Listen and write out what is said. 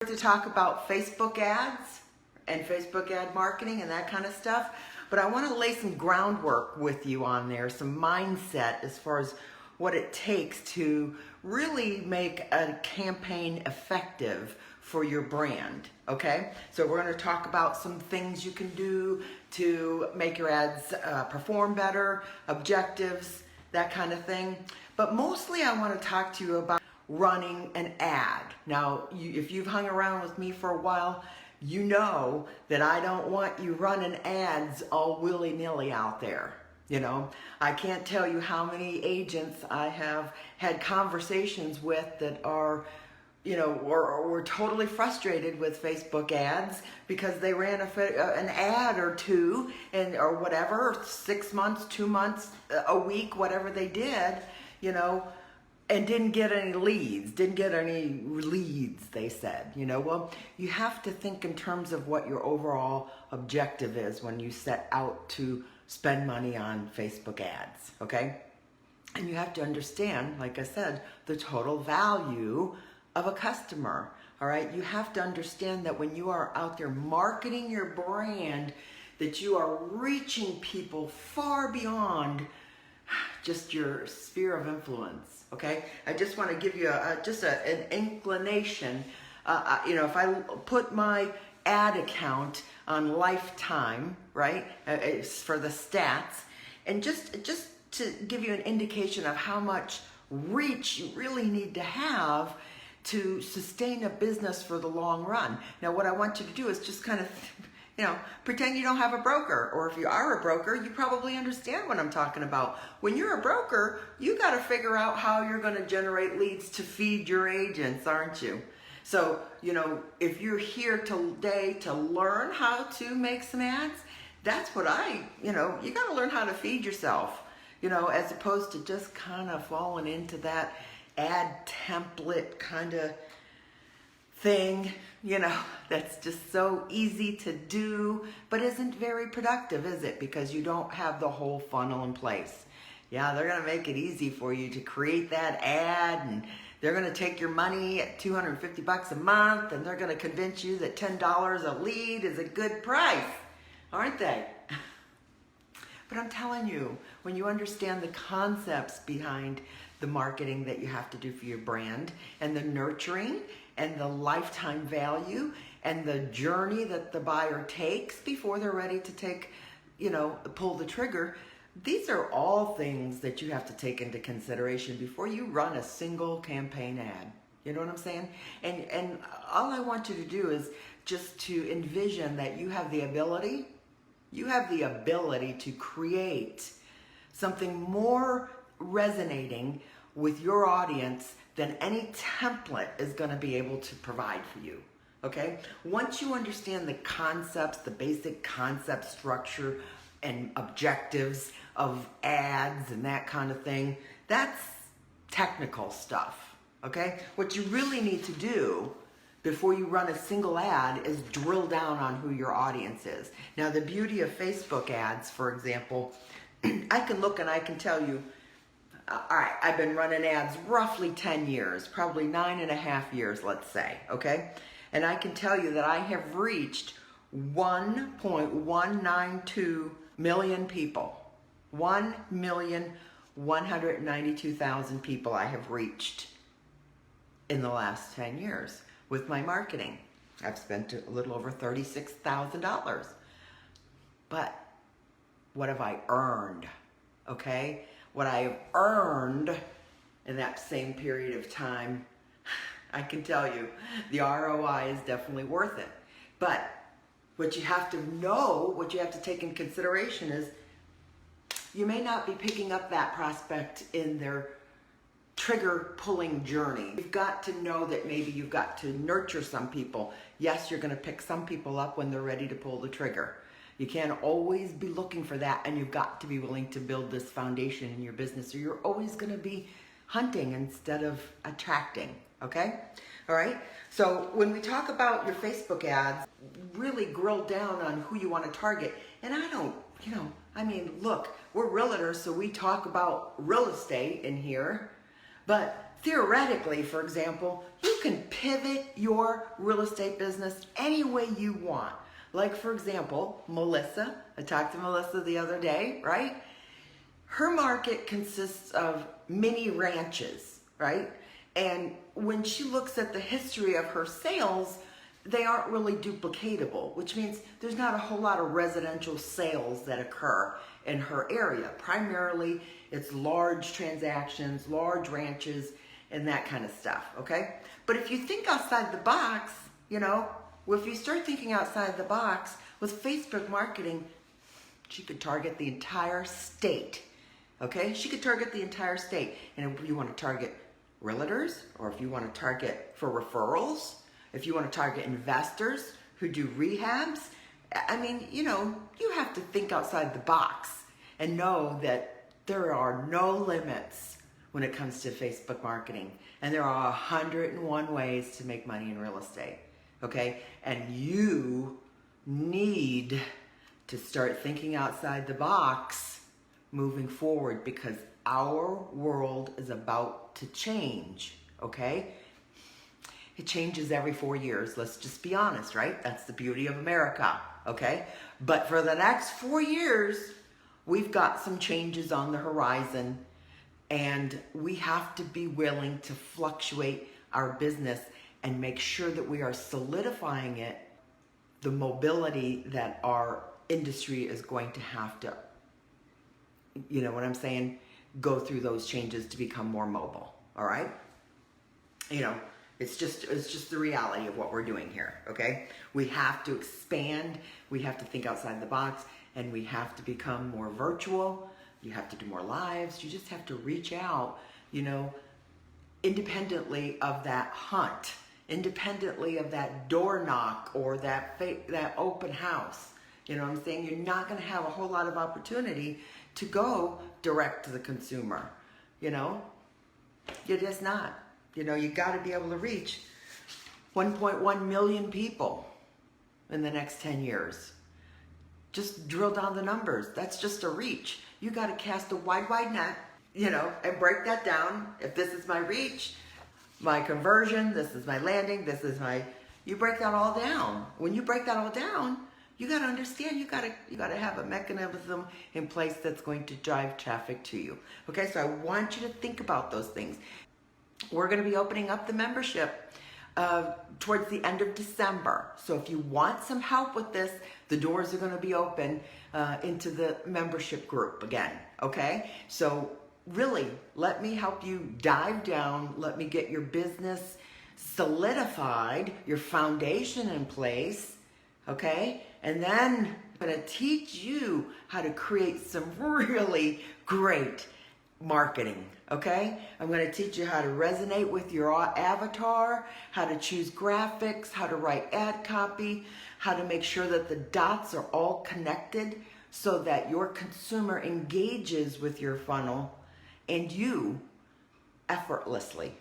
To talk about Facebook ads and Facebook ad marketing and that kind of stuff, but I want to lay some groundwork with you on there, some mindset as far as what it takes to really make a campaign effective for your brand, okay? So we're going to talk about some things you can do to make your ads perform better, objectives, that kind of thing. But mostly I want to talk to you about running an ad. Now, if you've hung around with me for a while, you know that I don't want you running ads all willy-nilly out there. You know, I can't tell you how many agents I have had conversations with that are, you know, were totally frustrated with Facebook ads because they ran an ad or two or whatever, 6 months, 2 months, a week, whatever they did, you know, and didn't get any leads, they said, you know. Well, you have to think in terms of what your overall objective is when you set out to spend money on Facebook ads, okay? And you have to understand, like I said, the total value of a customer, all right? You have to understand that when you are out there marketing your brand, that you are reaching people far beyond just your sphere of influence, okay? I just want to give you an inclination. You know, if I put my ad account on lifetime, right, for the stats, and just to give you an indication of how much reach you really need to have to sustain a business for the long run. Now, what I want you to do is just kind of, you know, pretend you don't have a broker, or if you are a broker, you probably understand what I'm talking about. When you're a broker, you got to figure out how you're going to generate leads to feed your agents, aren't you? So, you know, if you're here today to learn how to make some ads, that's what you know, you got to learn how to feed yourself, you know, as opposed to just kind of falling into that ad template kind of thing, you know, that's just so easy to do, but isn't very productive, is it? Because you don't have the whole funnel in place. Yeah, they're going to make it easy for you to create that ad, and they're going to take your money at $250 a month, and they're going to convince you that $10 a lead is a good price, aren't they? But I'm telling you, when you understand the concepts behind the marketing that you have to do for your brand, and the nurturing, and the lifetime value, and the journey that the buyer takes before they're ready to take, you know, pull the trigger, these are all things that you have to take into consideration before you run a single campaign ad. You know what I'm saying? And all I want you to do is just to envision that you have the ability to create something more resonating with your audience than any template is going to be able to provide for you, okay? Once you understand the concepts, the basic concept structure and objectives of ads and that kind of thing, that's technical stuff, okay? What you really need to do before you run a single ad is drill down on who your audience is. Now, the beauty of Facebook ads, for example, I can look and I can tell you, all right, I've been running ads roughly 10 years, probably 9.5 years, let's say, okay? And I can tell you that I have reached 1.192 million people. 1,192,000 people I have reached in the last 10 years with my marketing. I've spent a little over $36,000. But what have I earned, okay? What I have earned in that same period of time, I can tell you, the ROI is definitely worth it. But what you have to know, what you have to take in consideration is you may not be picking up that prospect in their trigger pulling journey. You've got to know that maybe you've got to nurture some people. Yes, you're going to pick some people up when they're ready to pull the trigger. You can't always be looking for that, and you've got to be willing to build this foundation in your business, or you're always going to be hunting instead of attracting, okay? All right? So when we talk about your Facebook ads, really grill down on who you want to target. And I don't, you know, I mean, look, we're realtors, so we talk about real estate in here, but theoretically, for example, you can pivot your real estate business any way you want. Like, for example, Melissa, I talked to Melissa the other day, right? Her market consists of mini ranches, right? And when she looks at the history of her sales, they aren't really duplicatable, which means there's not a whole lot of residential sales that occur in her area. Primarily, it's large transactions, large ranches, and that kind of stuff, okay? But if you think outside the box, you know, if you start thinking outside the box with Facebook marketing, she could target the entire state, okay? She could target the entire state. And if you want to target realtors, or if you want to target for referrals, if you want to target investors who do rehabs, I mean, you know, you have to think outside the box and know that there are no limits when it comes to Facebook marketing. And there are 101 ways to make money in real estate, okay? And you need to start thinking outside the box moving forward, because our world is about to change, okay? It changes every 4 years. Let's just be honest, right? That's the beauty of America, okay? But for the next 4 years, we've got some changes on the horizon, and we have to be willing to fluctuate our business and make sure that we are solidifying it, the mobility that our industry is going to have to, you know what I'm saying, go through those changes to become more mobile, all right? You know, it's just the reality of what we're doing here, okay? We have to expand, we have to think outside the box, and we have to become more virtual. You have to do more lives. You just have to reach out, you know, independently of that hunt, independently of that door knock or that open house. You know what I'm saying? You're not going to have a whole lot of opportunity to go direct to the consumer, you know? You're just not. You know, you got to be able to reach 1.1 million people in the next 10 years. Just drill down the numbers. That's just a reach. You got to cast a wide net, you know, and break that down. If this is my reach, my conversion, this is my landing, this is my, you break that all down. When you break that all down, you got to understand, you got to have a mechanism in place that's going to drive traffic to you. Okay, so I want you to think about those things. We're going to be opening up the membership towards the end of December. So if you want some help with this, the doors are going to be open into the membership group again, okay? So really, let me help you dive down. Let me get your business solidified, your foundation in place, okay? And then I'm going to teach you how to create some really great marketing, okay? I'm going to teach you how to resonate with your avatar, how to choose graphics, how to write ad copy, how to make sure that the dots are all connected so that your consumer engages with your funnel and you effortlessly.